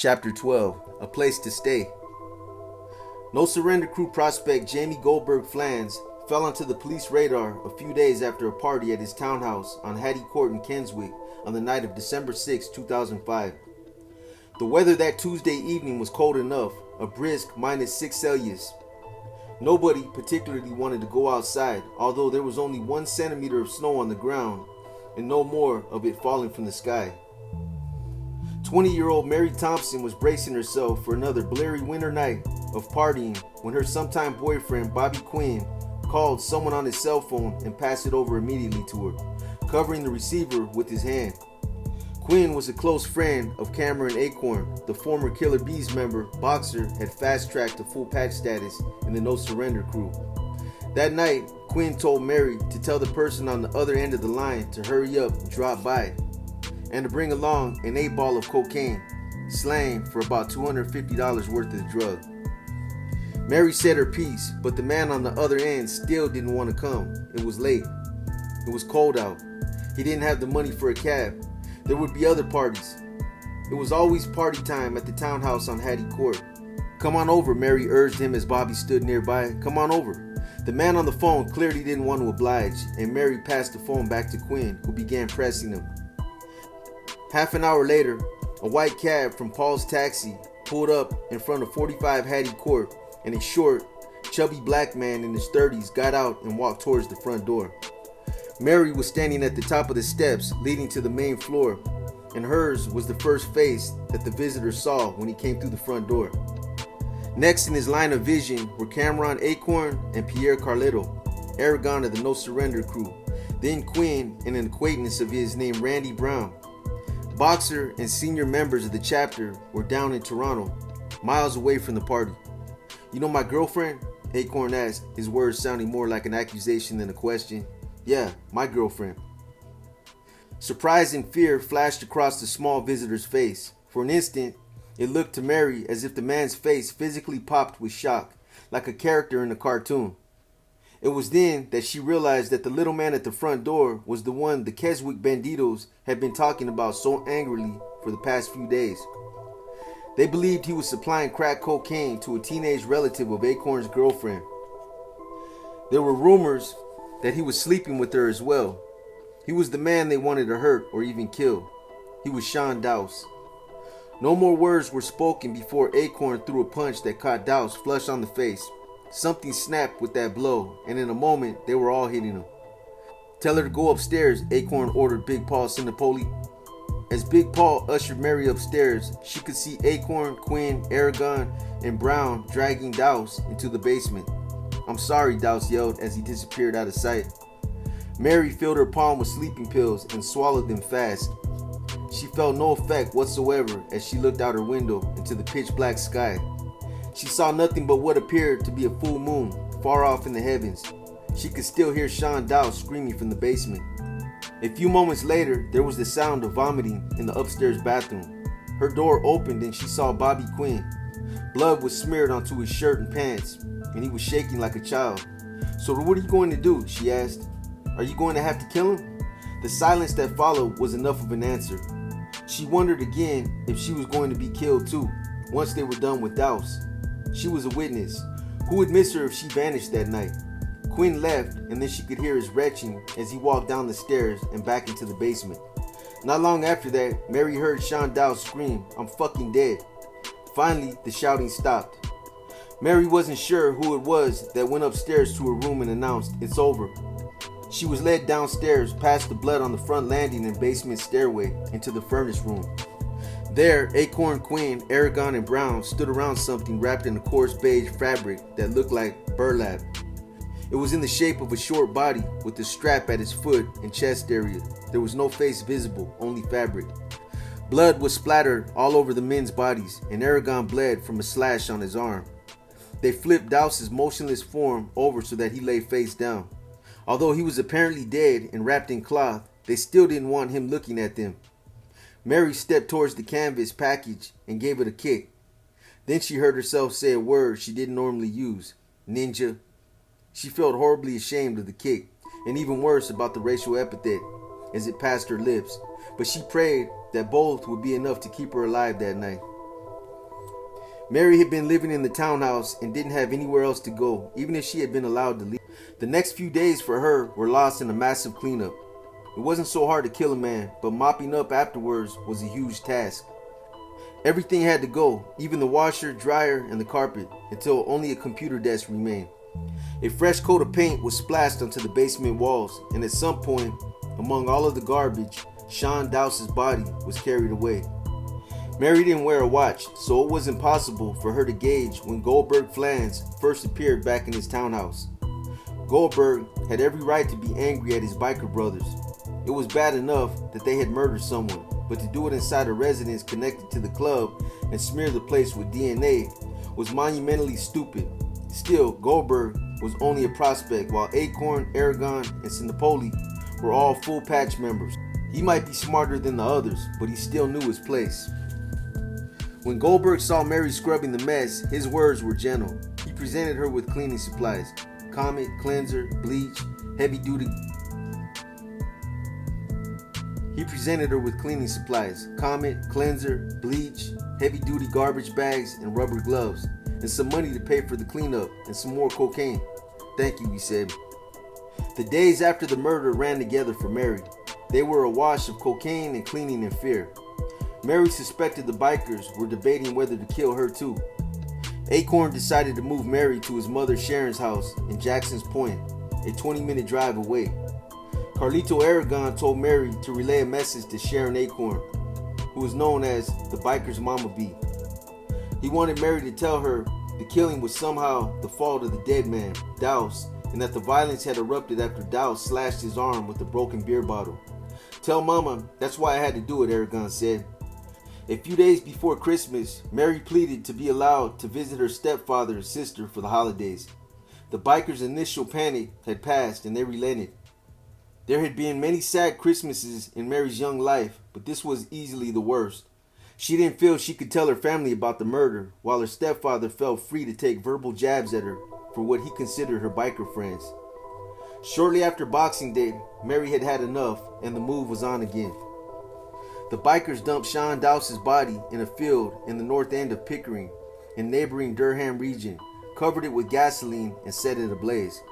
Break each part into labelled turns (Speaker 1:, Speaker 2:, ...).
Speaker 1: Chapter 12, A Place to Stay. No Surrender Crew prospect Jamie Goldberg Flans fell onto the police radar a few days after a party at his townhouse on Hattie Court in Keswick on the night of December 6, 2005. The weather that Tuesday evening was cold enough, a brisk -6°C. Nobody particularly wanted to go outside, although there was only 1 centimeter of snow on the ground and no more of it falling from the sky. 20-year-old Mary Thompson was bracing herself for another bleary winter night of partying when her sometime boyfriend Bobby Quinn called someone on his cell phone and passed it over immediately to her, covering the receiver with his hand. Quinn was a close friend of Cameron Acorn. The former Killer Bees member, Boxer, had fast-tracked to full patch status in the No Surrender Crew. That night, Quinn told Mary to tell the person on the other end of the line to hurry up and drop by, and to bring along an 8-ball of cocaine, slang for about $250 worth of the drug. Mary said her piece, but the man on the other end still didn't want to come. It was late. It was cold out. He didn't have the money for a cab. There would be other parties. It was always party time at the townhouse on Hattie Court. "Come on over," Mary urged him as Bobby stood nearby. "Come on over." The man on the phone clearly didn't want to oblige, and Mary passed the phone back to Quinn, who began pressing him. Half an hour later, a white cab from Paul's Taxi pulled up in front of 45 Hattie Court, and a short, chubby black man in his 30s got out and walked towards the front door. Mary was standing at the top of the steps leading to the main floor, and hers was the first face that the visitor saw when he came through the front door. Next in his line of vision were Cameron Acorn and Pierre Carletto, Aragon of the No Surrender Crew, then Quinn and an acquaintance of his named Randy Brown. Boxer and senior members of the chapter were down in Toronto, miles away from the party. "You know my girlfriend?" Acorn asked, his words sounding more like an accusation than a question. "Yeah, my girlfriend." Surprise and fear flashed across the small visitor's face. For an instant, it looked to Mary as if the man's face physically popped with shock, like a character in a cartoon. It was then that she realized that the little man at the front door was the one the Keswick Bandidos had been talking about so angrily for the past few days. They believed he was supplying crack cocaine to a teenage relative of Acorn's girlfriend. There were rumors that he was sleeping with her as well. He was the man they wanted to hurt or even kill. He was Sean Dowse. No more words were spoken before Acorn threw a punch that caught Dowse flush on the face. Something snapped with that blow, and in a moment, they were all hitting him. "Tell her to go upstairs," Acorn ordered Big Paul Sinapoli. As Big Paul ushered Mary upstairs, she could see Acorn, Quinn, Aragon, and Brown dragging Dowse into the basement. "I'm sorry," Dowse yelled as he disappeared out of sight. Mary filled her palm with sleeping pills and swallowed them fast. She felt no effect whatsoever as she looked out her window into the pitch black sky. She saw nothing but what appeared to be a full moon far off in the heavens. She could still hear Sean Dowse screaming from the basement. A few moments later, there was the sound of vomiting in the upstairs bathroom. Her door opened and she saw Bobby Quinn. Blood was smeared onto his shirt and pants, and he was shaking like a child. "So what are you going to do?" she asked. "Are you going to have to kill him?" The silence that followed was enough of an answer. She wondered again if she was going to be killed too, once they were done with Dowse. She was a witness. Who would miss her if she vanished that night? Quinn left, and then she could hear his retching as he walked down the stairs and back into the basement. Not long after that, Mary heard Sean Dowse scream, "I'm fucking dead." Finally, the shouting stopped. Mary wasn't sure who it was that went upstairs to her room and announced, "It's over." She was led downstairs past the blood on the front landing and basement stairway into the furnace room. There, Acorn, Quinn, Aragon, and Brown stood around something wrapped in a coarse beige fabric that looked like burlap. It was in the shape of a short body with a strap at its foot and chest area. There was no face visible, only fabric. Blood was splattered all over the men's bodies, and Aragon bled from a slash on his arm. They flipped Dowse's motionless form over so that he lay face down. Although he was apparently dead and wrapped in cloth, they still didn't want him looking at them. Mary stepped towards the canvas package and gave it a kick. Then she heard herself say a word she didn't normally use, "Ninja." She felt horribly ashamed of the kick, and even worse about the racial epithet as it passed her lips, but she prayed that both would be enough to keep her alive that night. Mary had been living in the townhouse and didn't have anywhere else to go, even if she had been allowed to leave. The next few days for her were lost in a massive cleanup. It wasn't so hard to kill a man, but mopping up afterwards was a huge task. Everything had to go, even the washer, dryer, and the carpet, until only a computer desk remained. A fresh coat of paint was splashed onto the basement walls, and at some point, among all of the garbage, Sean Dowse's body was carried away. Mary didn't wear a watch, so it was impossible for her to gauge when Goldberg Flans first appeared back in his townhouse. Goldberg had every right to be angry at his biker brothers. It was bad enough that they had murdered someone, but to do it inside a residence connected to the club and smear the place with DNA was monumentally stupid. Still, Goldberg was only a prospect, while Acorn, Aragon, and Sinopoli were all full patch members. He might be smarter than the others, but he still knew his place. When Goldberg saw Mary scrubbing the mess, his words were gentle. He presented her with cleaning supplies: Comet, cleanser, bleach, heavy-duty garbage bags, and rubber gloves, and some money to pay for the cleanup, and some more cocaine. "Thank you," he said. The days after the murder ran together for Mary. They were awash of cocaine and cleaning and fear. Mary suspected the bikers were debating whether to kill her too. Acorn decided to move Mary to his mother Sharon's house in Jackson's Point, a 20-minute drive away. Carlito Aragon told Mary to relay a message to Sharon Acorn, who was known as the biker's Mama B. He wanted Mary to tell her the killing was somehow the fault of the dead man, Dowse, and that the violence had erupted after Dowse slashed his arm with a broken beer bottle. "Tell Mama that's why I had to do it," Aragon said. A few days before Christmas, Mary pleaded to be allowed to visit her stepfather and sister for the holidays. The bikers' initial panic had passed and they relented. There had been many sad Christmases in Mary's young life, but this was easily the worst. She didn't feel she could tell her family about the murder, while her stepfather felt free to take verbal jabs at her for what he considered her biker friends. Shortly after Boxing Day, Mary had had enough and the move was on again. The bikers dumped Sean Dowse's body in a field in the north end of Pickering, in neighboring Durham region, covered it with gasoline, and set it ablaze.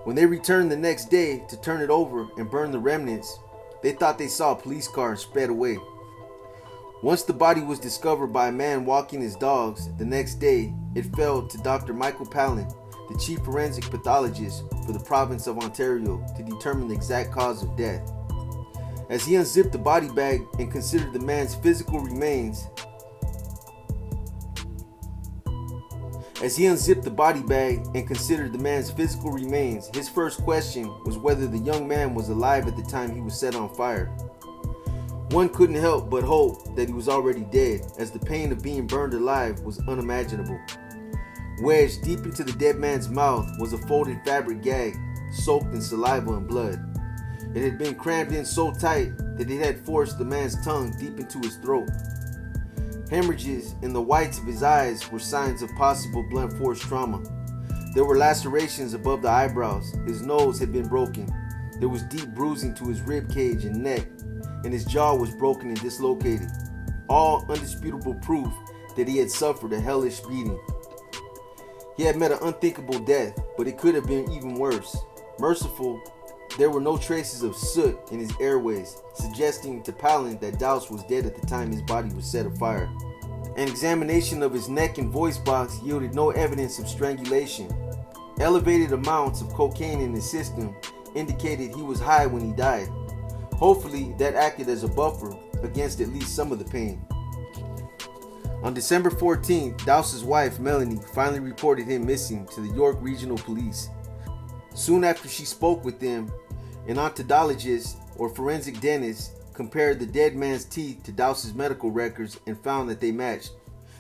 Speaker 1: When they returned the next day to turn it over and burn the remnants, they thought they saw a police car and sped away. Once the body was discovered by a man walking his dogs, the next day it fell to Dr. Michael Palin, the chief forensic pathologist for the province of Ontario, to determine the exact cause of death. As he unzipped the body bag and considered the man's physical remains, his first question was whether the young man was alive at the time he was set on fire. One couldn't help but hope that he was already dead, as the pain of being burned alive was unimaginable. Wedged deep into the dead man's mouth was a folded fabric gag, soaked in saliva and blood. It had been crammed in so tight that it had forced the man's tongue deep into his throat. Hemorrhages in the whites of his eyes were signs of possible blunt force trauma. There were lacerations above the eyebrows. His nose had been broken. There was deep bruising to his rib cage and neck, and his jaw was broken and dislocated. All undisputable proof that he had suffered a hellish beating. He had met an unthinkable death, but it could have been even worse. Merciful, there were no traces of soot in his airways, suggesting to Palin that Dowse was dead at the time his body was set afire. An examination of his neck and voice box yielded no evidence of strangulation. Elevated amounts of cocaine in his system indicated he was high when he died. Hopefully, that acted as a buffer against at least some of the pain. On December 14th, Dowse's wife, Melanie, finally reported him missing to the York Regional Police. Soon after she spoke with them, an odontologist or forensic dentist compared the dead man's teeth to Dowse's medical records and found that they matched.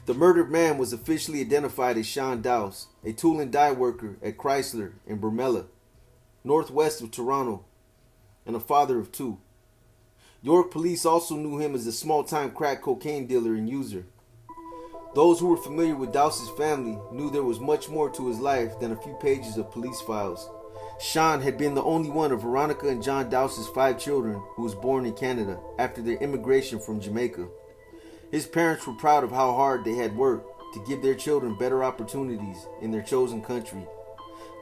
Speaker 1: The murdered man was officially identified as Sean Dowse, a tool and die worker at Chrysler in Bromella, northwest of Toronto, and a father of two. York police also knew him as a small-time crack cocaine dealer and user. Those who were familiar with Dowse's family knew there was much more to his life than a few pages of police files. Sean had been the only one of Veronica and John Dowse's 5 children who was born in Canada after their immigration from Jamaica. His parents were proud of how hard they had worked to give their children better opportunities in their chosen country.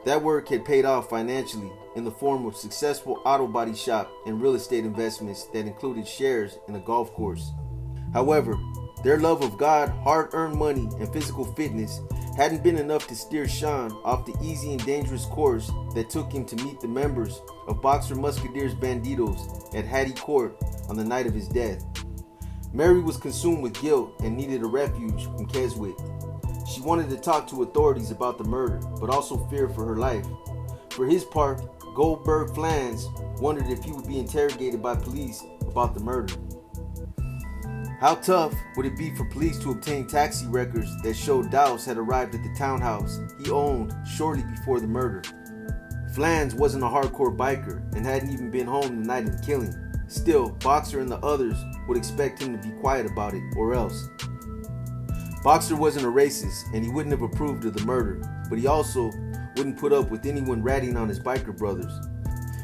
Speaker 1: That work had paid off financially in the form of successful auto body shop and real estate investments that included shares in a golf course. However, their love of God, hard-earned money, and physical fitness hadn't been enough to steer Sean off the easy and dangerous course that took him to meet the members of Boxer Musketeers Bandidos at Hattie Court on the night of his death. Mary was consumed with guilt and needed a refuge from Keswick. She wanted to talk to authorities about the murder, but also feared for her life. For his part, Goldberg Flans wondered if he would be interrogated by police about the murder. How tough would it be for police to obtain taxi records that showed Dowse had arrived at the townhouse he owned shortly before the murder? Flans wasn't a hardcore biker and hadn't even been home the night of the killing. Still, Boxer and the others would expect him to be quiet about it, or else. Boxer wasn't a racist and he wouldn't have approved of the murder, but he also wouldn't put up with anyone ratting on his biker brothers.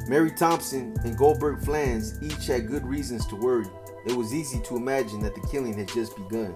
Speaker 1: Mary Thompson and Goldberg Flans each had good reasons to worry. It was easy to imagine that the killing had just begun.